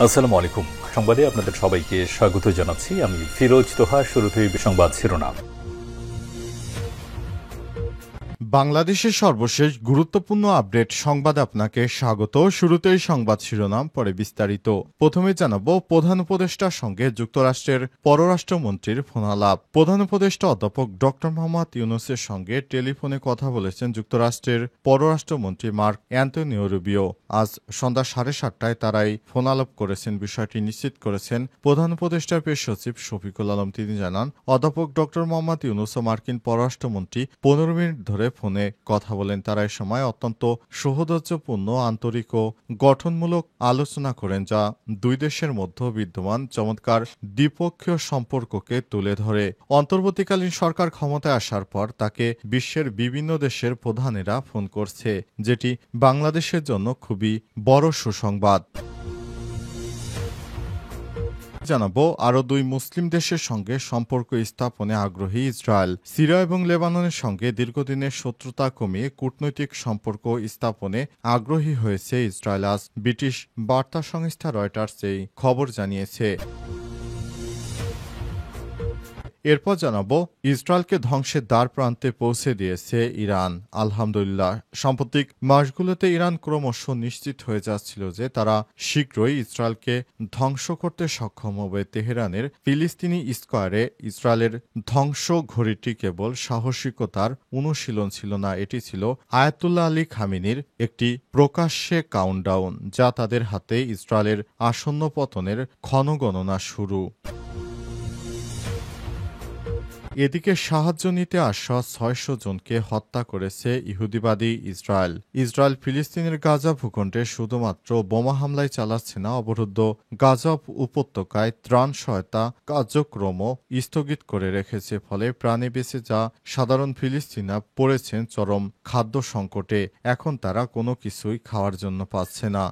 আসসালামু আলাইকুম। সংবাদে আপনাদের সবাইকে স্বাগত জানাচ্ছি। আমি ফিরোজ তোহা। শুরুতেই সংবাদ শিরোনাম। বাংলাদেশের সর্বশেষ গুরুত্বপূর্ণ আপডেট সংবাদে আপনাকে স্বাগত। শুরুতেই সংবাদ শিরোনাম, পরে বিস্তারিত। প্রথমে জানাবো প্রধান উপদেষ্টার সঙ্গে যুক্তরাষ্ট্রের পররাষ্ট্রমন্ত্রীর ফোনালাপ। প্রধান উপদেষ্টা অধ্যাপক ড মোহাম্মদ ইউনূসের সঙ্গে টেলিফোনে কথা বলেছেন যুক্তরাষ্ট্রের পররাষ্ট্রমন্ত্রী মার্ক অ্যান্তনিও রুবিও। আজ সন্ধ্যা 7:30টায় তারাই ফোনালাপ করেছেন। বিষয়টি নিশ্চিত করেছেন প্রধান উপদেষ্টার পেশ সচিব শফিকুল আলম। তিনি জানান, অধ্যাপক ড মোহাম্মদ ইউনূস ও মার্কিন পররাষ্ট্রমন্ত্রী 15 মিনিট ধরে ফোনে কথা বলেন। তারা এ সময় অত্যন্ত সৌহার্দ্যপূর্ণ, আন্তরিক ও গঠনমূলক আলোচনা করেন, যা দুই দেশের মধ্যে বিদ্যমান চমৎকার দ্বিপক্ষীয় সম্পর্ককে তুলে ধরে। অন্তর্বর্তীকালীন সরকার ক্ষমতায় আসার পর তাকে বিশ্বের বিভিন্ন দেশের প্রধানেরা ফোন করছে, যেটি বাংলাদেশের জন্য খুবই বড় সুসংবাদ। জানাবো আরও দুই মুসলিম দেশের সঙ্গে সম্পর্ক স্থাপনে আগ্রহী ইসরায়েল। সিরিয়া এবং লেবাননের সঙ্গে দীর্ঘদিনের শত্রুতা কমিয়ে কূটনৈতিক সম্পর্ক স্থাপনে আগ্রহী হয়েছে ইসরায়েল। আজ ব্রিটিশ বার্তা সংস্থা রয়টার্স এই খবর জানিয়েছে। এরপর জানাবো ইসরায়েলকে ধ্বংসের দ্বার প্রান্তে পৌঁছে দিয়েছে ইরান। আলহামদুলিল্লাহ, সাম্প্রতিক মাসগুলোতে ইরান ক্রমশ নিশ্চিত হয়ে যাচ্ছিল যে তারা শীঘ্রই ইসরায়েলকে ধ্বংস করতে সক্ষম হবে। তেহরানের ফিলিস্তিনি স্কয়ারে ইসরায়েলের ধ্বংস ঘড়িটি কেবল সাহসিকতার অনুশীলন ছিল না, এটি ছিল আয়াতুল্লাহ আলী খামেনির একটি প্রকাশ্যে কাউন্টডাউন, যা তাদের হাতে ইসরায়েলের আসন্ন পতনের ক্ষণগণনা শুরু। এদিকে সাহায্য নিতে আসা 600 জনকে হত্যা করেছে ইহুদিবাদী ইসরায়েল। ইসরায়েল ফিলিস্তিনের গাজা ভূখণ্ডে শুধুমাত্র বোমা হামলাই চালাচ্ছে না, অবরুদ্ধ গাজা উপত্যকায় ত্রাণ সহায়তা কার্যক্রমও স্থগিত করে রেখেছে। ফলে প্রাণে বেঁচে যা সাধারণ ফিলিস্তিনা পড়েছেন চরম খাদ্য সংকটে। এখন তারা কোনো কিছুই খাওয়ার জন্য পাচ্ছে না।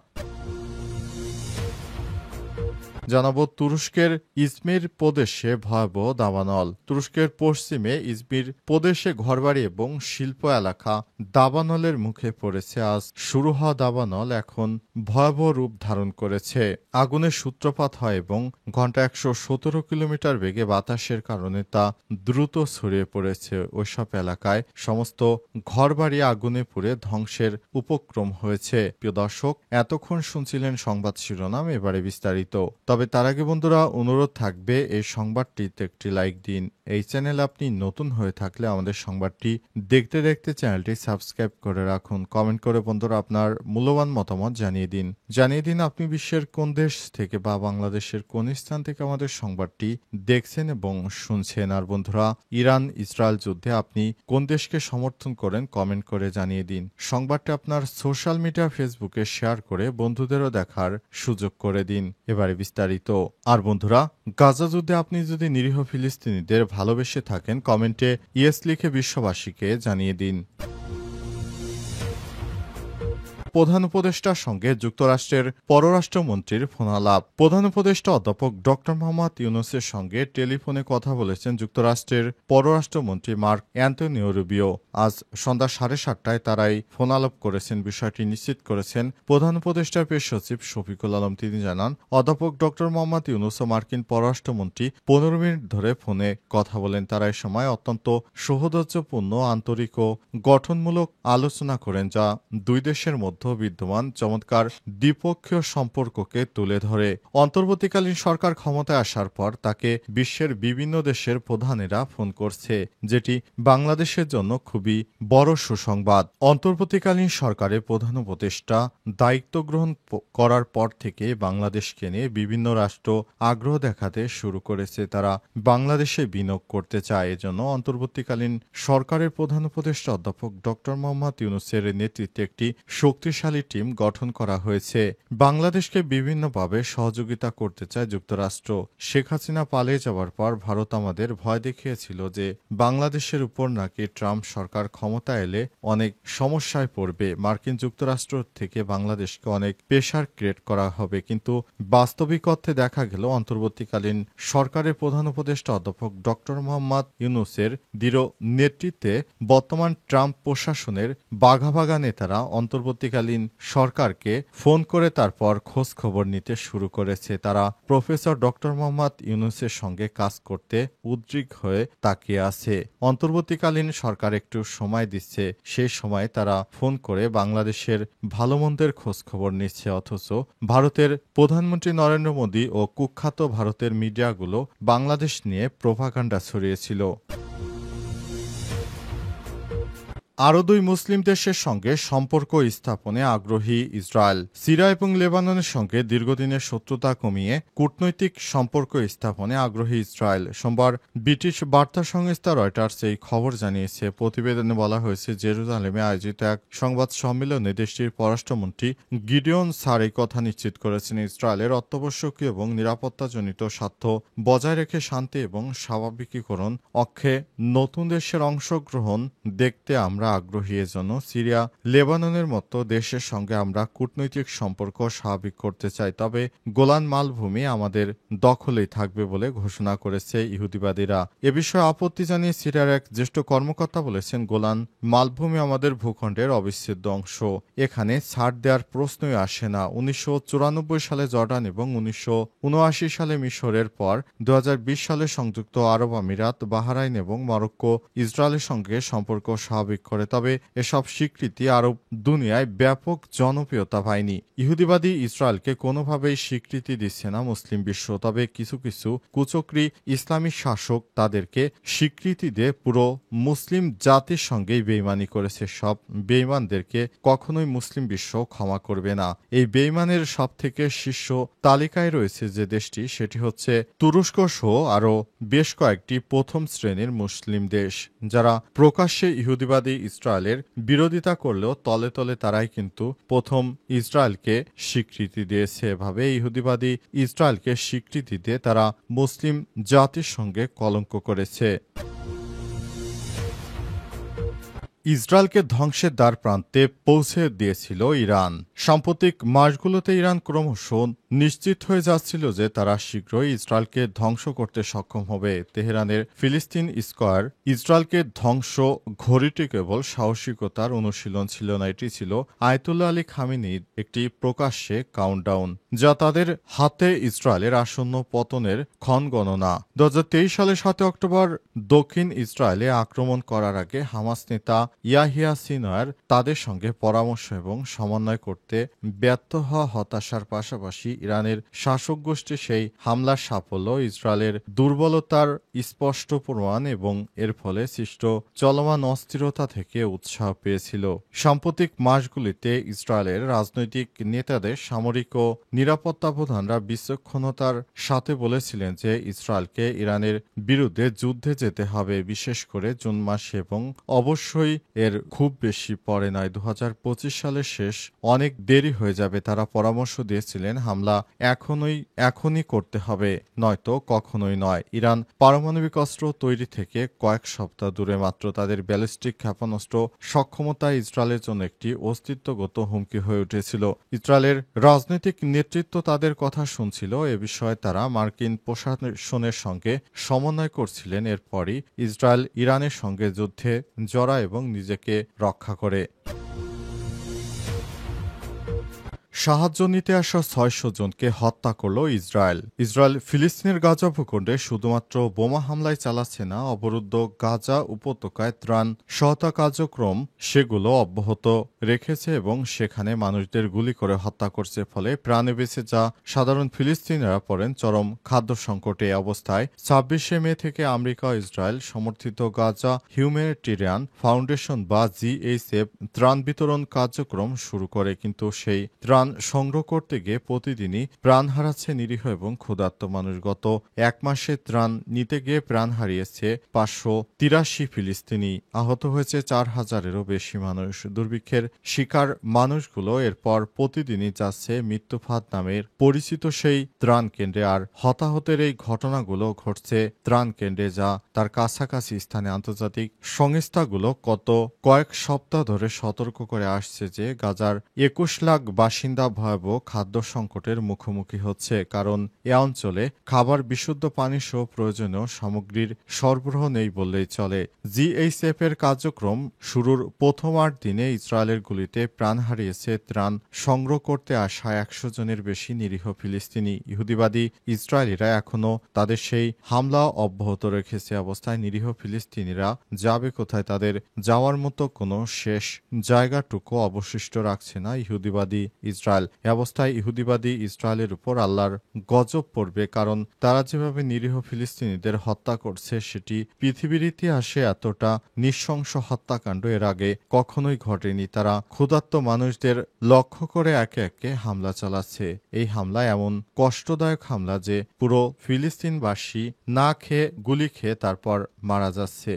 জানাবো তুরস্কের ইজমির প্রদেশে ভয়াবহ দাবানল। তুরস্কের পশ্চিমে ইজমির প্রদেশে ঘরবাড়ি এবং শিল্প এলাকা দাবানলের মুখে পড়েছে। আজ শুরু হওয়া দাবানল এখন ভয়াবহ রূপ ধারণ করেছে। আগুনের সূত্রপাত হয় এবং ঘন্টায় 117 কিলোমিটার বেগে বাতাসের কারণে তা দ্রুত ছড়িয়ে পড়েছে। ওইসব এলাকায় সমস্ত ঘরবাড়ি আগুনে পুড়ে ধ্বংসের উপক্রম হয়েছে। প্রিয় দর্শক, এতক্ষণ শুনছিলেন সংবাদ শিরোনাম, এবারে বিস্তারিত। তবে তার আগে বন্ধুরা, অনুরোধ থাকবে এই সংবাদটিতে একটি লাইক দিন। এই চ্যানেল আপনি নতুন হয়ে থাকলে আমাদের সংবাদটি দেখতে দেখতে চ্যানেলটি সাবস্ক্রাইব করে রাখুন। কমেন্ট করে বন্ধুরা আপনার মূল্যবান মতামত জানিয়ে দিন আপনি বিশ্বের কোন দেশ থেকে বা বাংলাদেশের কোন স্থান থেকে আমাদের সংবাদটি দেখছেন এবং শুনছেন। আর বন্ধুরা, ইরান ইসরায়েল যুদ্ধে আপনি কোন দেশকে সমর্থন করেন কমেন্ট করে জানিয়ে দিন। সংবাদটি আপনার সোশ্যাল মিডিয়া ফেসবুকে শেয়ার করে বন্ধুদেরও দেখার সুযোগ করে দিন। এবারে বিস্তারিত। আর বন্ধুরা, গাজা যুদ্ধে আপনি যদি নিরীহ ফিলিস্তিনিদের ভালোবেসে থাকেন কমেন্টে ইয়েস লিখে বিশ্ববাসীকে জানিয়ে দিন। প্রধান উপদেষ্টার সঙ্গে যুক্তরাষ্ট্রের পররাষ্ট্রমন্ত্রীর ফোনালাপ। প্রধান উপদেষ্টা অধ্যাপক ড মোহাম্মদ ইউনূসের সঙ্গে টেলিফোনে কথা বলেছেন যুক্তরাষ্ট্রের পররাষ্ট্রমন্ত্রী মার্ক অ্যান্তনিও রুবিও। আজ সন্ধ্যা 7:30টায় তারাই ফোনালাপ করেছেন। বিষয়টি নিশ্চিত করেছেন প্রধান উপদেষ্টার পেশ সচিব শফিকুল আলম। তিনি জানান, অধ্যাপক ড মোহাম্মদ ইউনূস ও মার্কিন পররাষ্ট্রমন্ত্রী 15 মিনিট ধরে ফোনে কথা বলেন। তারা এ সময় অত্যন্ত সৌহার্দ্যপূর্ণ, আন্তরিক ও গঠনমূলক আলোচনা করেন, যা দুই দেশের মধ্যে বিদ্যমান চমৎকার দ্বিপক্ষীয় সম্পর্ককে তুলে ধরে। অন্তর্বর্তীকালীন সরকার ক্ষমতায় আসার পর তাকে বিশ্বের বিভিন্ন দেশের প্রধানেরা ফোন করছে, যেটি বাংলাদেশের জন্য খুবই বড় সুসংবাদ। অন্তর্বর্তীকালীন সরকারের প্রধান উপদেষ্টা দায়িত্ব গ্রহণ করার পর থেকে বাংলাদেশকে নিয়ে বিভিন্ন রাষ্ট্র আগ্রহ দেখাতে শুরু করেছে। তারা বাংলাদেশে বিনিয়োগ করতে চায়। এজন্য অন্তর্বর্তীকালীন সরকারের প্রধান উপদেষ্টা অধ্যাপক ড মোহাম্মদ ইউনূসের নেতৃত্বে একটি শক্তিশালী টিম গঠন করা হয়েছে। বাংলাদেশকে বিভিন্নভাবে সহযোগিতা করতে চায় যুক্তরাষ্ট্র। শেখ হাসিনা পালিয়ে যাওয়ার পর ভারত আমাদের ভয় দেখিয়েছিল যে বাংলাদেশের উপর নাকি ট্রাম্প সরকার ক্ষমতা এলে অনেক সমস্যায় পড়বে, মার্কিন যুক্তরাষ্ট্র থেকে বাংলাদেশকে অনেক প্রেশার ক্রিয়েট করা হবে। কিন্তু বাস্তবিক অর্থে দেখা গেল অন্তর্বর্তীকালীন সরকারের প্রধান উপদেষ্টা অধ্যাপক ড মোহাম্মদ ইউনূসের দৃঢ় নেতৃত্বে বর্তমান ট্রাম্প প্রশাসনের বাঘা বাঘা নেতারা অন্তর্বর্তীকালীন অন্তর্বর্তীকালীন সরকারকে ফোন করে তারপর খোঁজ খবর নিতে শুরু করেছে। তারা প্রফেসর ডক্টর মোহাম্মদ ইউনূসের সঙ্গে কাজ করতে উদ্গ্রীব হয়ে তাকিয়ে আছে। অন্তর্বর্তীকালীন সরকার একটু সময় দিচ্ছে, সেই সময় তারা ফোন করে বাংলাদেশের ভালো মন্দের খোঁজ খবর নিচ্ছে। অথচ ভারতের প্রধানমন্ত্রী নরেন্দ্র মোদী ও কুখ্যাত ভারতের মিডিয়াগুলো বাংলাদেশ নিয়ে প্রোপাগান্ডা ছড়িয়েছিল। আরও দুই মুসলিম দেশের সঙ্গে সম্পর্ক স্থাপনে আগ্রহী ইসরায়েল। সিরিয়া এবং লেবাননের সঙ্গে দীর্ঘদিনের শত্রুতা কমিয়ে কূটনৈতিক সম্পর্ক স্থাপনে আগ্রহী ইসরায়েল। সোমবার ব্রিটিশ বার্তা সংস্থা রয়টার্স এই খবর জানিয়েছে। প্রতিবেদনে বলা হয়েছে, জেরুজালেমে আয়োজিত এক সংবাদ সম্মেলনে দেশটির পররাষ্ট্রমন্ত্রী গিডিয়ন সার এই কথা নিশ্চিত করেছেন। ইসরায়েলের অত্যাবশ্যকীয় এবং নিরাপত্তাজনিত স্বার্থ বজায় রেখে শান্তি এবং স্বাভাবিকীকরণ অক্ষে নতুন দেশের অংশগ্রহণ দেখতে আমরা আগ্রহী। এজন্য সিরিয়া, লেবাননের মতো দেশের সঙ্গে আমরা কূটনৈতিক সম্পর্ক স্বাভাবিক করতে চাই। তবে গোলান মালভূমি আমাদের দখলেই থাকবে বলে ঘোষণা করেছে ইহুদিবাদীরা। এ বিষয়ে আপত্তি জানিয়ে সিরিয়ার এক জ্যেষ্ঠ কর্মকর্তা বলেছেন, গোলান মালভূমি আমাদের ভূখণ্ডের অবিচ্ছেদ্য অংশ। এখানে ছাড় দেওয়ার প্রশ্নই আসে না। 1994 সালে জর্ডান এবং 1979 সালে মিশরের পর 2020 সালে সংযুক্ত আরব আমিরাত, বাহরাইন এবং মরক্কো ইসরায়েলের সঙ্গে সম্পর্ক স্বাভাবিক করে। তবে এসব স্বীকৃতি আরব দুনিয়ায় ব্যাপক জনপ্রিয়তা পায়নি। ইহুদিবাদী ইসরায়েলকে কোনোভাবেই স্বীকৃতি দিচ্ছে না মুসলিম বিশ্ব। তবে কিছু কিছু কুচক্রী ইসলামী শাসক তাদেরকে স্বীকৃতি দিয়ে পুরো মুসলিম জাতির সঙ্গেই বেইমানি করেছে। সব বেইমানদেরকে কখনোই মুসলিম বিশ্ব ক্ষমা করবে না। এই বেইমানের সব থেকে শীর্ষ তালিকায় রয়েছে যে দেশটি, সেটি হচ্ছে তুরস্ক সহ আরও বেশ কয়েকটি প্রথম শ্রেণীর মুসলিম দেশ, যারা প্রকাশ্যে ইহুদিবাদী ইসরায়েলের বিরোধিতা করলেও তলে তলে তারাই কিন্তু প্রথম ইসরায়েলকে স্বীকৃতি দিয়েছে। এভাবে ইহুদিবাদী ইসরায়েলকে স্বীকৃতি দিয়ে তারা মুসলিম জাতির সঙ্গে কলঙ্ক করেছে। ইসরায়েলকে ধ্বংসের দ্বার প্রান্তে পৌঁছে দিয়েছিল ইরান। সাম্প্রতিক মাসগুলোতে ইরান ক্রমশ নিশ্চিত হয়ে যাচ্ছিল যে তারা শীঘ্রই ইসরায়েলকে ধ্বংস করতে সক্ষম হবে। তেহরানের ফিলিস্তিন স্কয়ার ইসরায়েলকে ধ্বংস ঘড়িটি কেবল সাহসিকতার অনুশীলন ছিল না, এটি ছিল আয়াতুল্লাহ আলী খামেনির একটি প্রকাশ্যে কাউন্টডাউন, যা তাদের হাতে ইসরায়েলের আসন্ন পতনের ক্ষণ গণনা। 2023 সালের 7 অক্টোবর দক্ষিণ ইসরায়েলে আক্রমণ করার আগে হামাস নেতা ইয়াহিয়া সিনওয়ার তাদের সঙ্গে পরামর্শ এবং সমন্বয় করতে ব্যর্থ হওয়া হতাশার পাশাপাশি ইরানের শাসক গোষ্ঠী সেই হামলার সাফল্য, ইসরায়েলের দুর্বলতার স্পষ্ট প্রমাণ এবং এর ফলে সৃষ্ট চলমান অস্থিরতা থেকে উৎসাহ পেয়েছিল। সাম্প্রতিক মাসগুলিতে ইসরায়েলের রাজনৈতিক নেতাদের, সামরিক ও নিরাপত্তা প্রধানরা বিচক্ষণতার সাথে বলেছিলেন যে ইসরায়েলকে ইরানের বিরুদ্ধে যুদ্ধে যেতে হবে, বিশেষ করে জুন মাসে, এবং অবশ্যই এর খুব বেশি পরে নয়, 2025 সালের শেষ অনেক দেরি হয়ে যাবে। তারা পরামর্শ দিয়েছিলেন হামলা এখনই করতে হবে, নয়তো কখনোই নয়। ইরান পারমাণবিক অস্ত্র তৈরি থেকে কয়েক সপ্তাহ দূরে মাত্র। তাদের ব্যালিস্টিক ক্ষেপণাস্ত্র সক্ষমতা ইসরায়েলের জন্য একটি অস্তিত্বগত হুমকি হয়ে উঠেছিল। ইসরায়েলের রাজনৈতিক নেতৃত্ব তাদের কথা শুনছিল। এ বিষয়ে তারা মার্কিন প্রশাসনের সঙ্গে সমন্বয় করছিলেন। এরপরই ইসরায়েল ইরানের সঙ্গে যুদ্ধে জড়ায় এবং নিজেকে রক্ষা করে। সাহায্য নিতে আসা 600 জনকে হত্যা করল ইসরায়েল। ইসরায়েল ফিলিস্তিনের গাজা ভূখণ্ডে শুধুমাত্র বোমা হামলায় চালাচ্ছে না, অবরুদ্ধ গাজা উপত্যকায় ত্রাণ সহায়তা কার্যক্রম সেগুলো অব্যাহত রেখেছে এবং সেখানে মানুষদের গুলি করে হত্যা করছে। ফলে প্রাণে বেঁচে যা সাধারণ ফিলিস্তিনিরা পড়েন চরম খাদ্য সংকটে। অবস্থায় 26 মে থেকে আমেরিকা ও ইসরায়েল সমর্থিত গাজা হিউম্যানিটেরিয়ান ফাউন্ডেশন বা জিএইচএফ ত্রাণ বিতরণ কার্যক্রম শুরু করে। কিন্তু সেই ত্রাণ সংগ্রহ করতে গিয়ে প্রতিদিনই প্রাণ হারাচ্ছে নিরীহ এবং ক্ষুধার্ত মানুষ। গত এক মাসে ত্রাণ নিতে গিয়ে প্রাণ হারিয়েছে 583 ফিলিস্তিনি, আহত হয়েছে 4000-এরও বেশি মানুষ। দুর্ভিক্ষের শিকার মানুষগুলো এরপর প্রতিদিনই যাচ্ছে মৃত্যুফাঁদ নামের পরিচিত সেই ত্রাণ কেন্দ্রে। আর হতাহতের এই ঘটনাগুলো ঘটছে ত্রাণ কেন্দ্রে, যা তার কাছাকাছি স্থানে। আন্তর্জাতিক সংস্থাগুলো কয়েক সপ্তাহ ধরে সতর্ক করে আসছে যে গাজার 21 লাখ বাসিন্দা ভয়াবহ খাদ্য সংকটের মুখোমুখি হচ্ছে, কারণ এ অঞ্চলে খাবার, বিশুদ্ধ পানি সহ প্রয়োজনীয় সামগ্রীর সরবরাহ নেই বললেই চলে। জিএইচএফ এর কার্যক্রম শুরুর প্রথম ৮ দিনে ইসরায়েলের গুলিতে প্রাণ হারিয়েছে ত্রাণ সংগ্রহ করতে আসা ১০০ জনের বেশি নিরীহ ফিলিস্তিনি। ইহুদিবাদী ইসরায়েলিরা এখনও তাদের সেই হামলা অব্যাহত রেখেছে। অবস্থায় নিরীহ ফিলিস্তিনিরা যাবে কোথায়? তাদের যাওয়ার মতো কোনো শেষ জায়গাটুকু অবশিষ্ট রাখছে না ইহুদিবাদী ইসরায়েল। এ অবস্থায় ইহুদিবাদী ইসরায়েলের উপর আল্লাহর গজব পড়বে, কারণ তারা যেভাবে নিরীহ ফিলিস্তিনিদের হত্যা করছে সেটি পৃথিবীর ইতিহাসে এতটা নৃশংস হত্যাকাণ্ড এর আগে কখনোই ঘটেনি। তারা ক্ষুধার্ত মানুষদের লক্ষ্য করে একে একে হামলা চালাচ্ছে। এই হামলা এমন কষ্টদায়ক হামলা যে পুরো ফিলিস্তিনবাসী না খেয়ে, গুলি খেয়ে তারপর মারা যাচ্ছে।